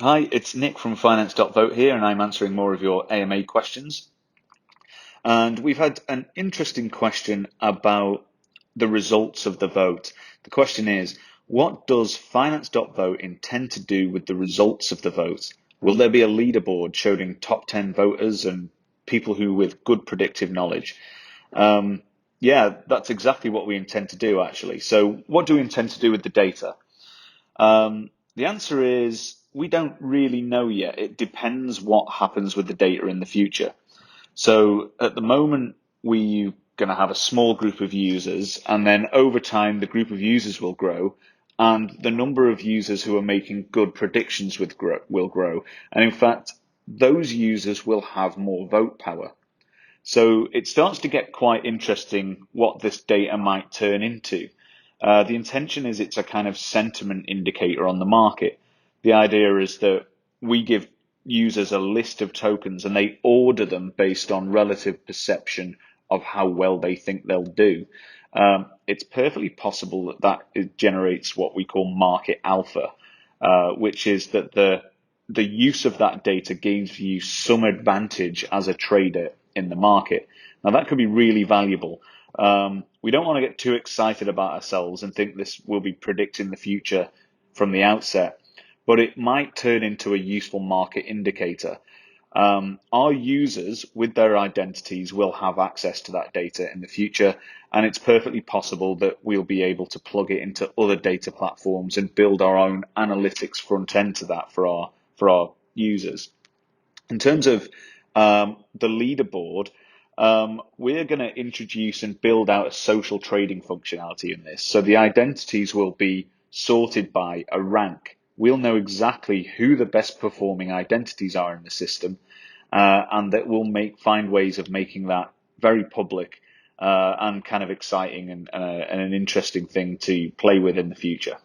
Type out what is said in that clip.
Hi, it's Nick from finance.vote here, and I'm answering more of your AMA questions. And we've had an interesting question about the results of the vote. The question is, what does finance.vote intend to do with the results of the vote? Will there be a leaderboard showing top 10 voters and people who with good predictive knowledge? Yeah, that's exactly what we intend to do, actually. So what do we intend to do with the data? The answer is we don't really know yet. It depends what happens with the data in the future. So at the moment, we're going to have a small group of users, and then over time, the group of users will grow, and the number of users who are making good predictions will grow. And in fact, those users will have more vote power. So it starts to get quite interesting what this data might turn into. The intention is it's a kind of sentiment indicator on the market. The idea is that we give users a list of tokens and they order them based on relative perception of how well they think they'll do. It's perfectly possible that it generates what we call market alpha, which is that the use of that data gives you some advantage as a trader in the market. Now that could be really valuable. We don't want to get too excited about ourselves and think this will be predicting the future from the outset, but it might turn into a useful market indicator. Our users with their identities will have access to that data in the future, and it's perfectly possible that we'll be able to plug it into other data platforms and build our own analytics front end to that for our users. In terms of the leaderboard, we're going to introduce and build out a social trading functionality in this. So the identities will be sorted by a rank. We'll know exactly who the best performing identities are in the system, and that we'll find ways of making that very public and kind of exciting and an interesting thing to play with in the future.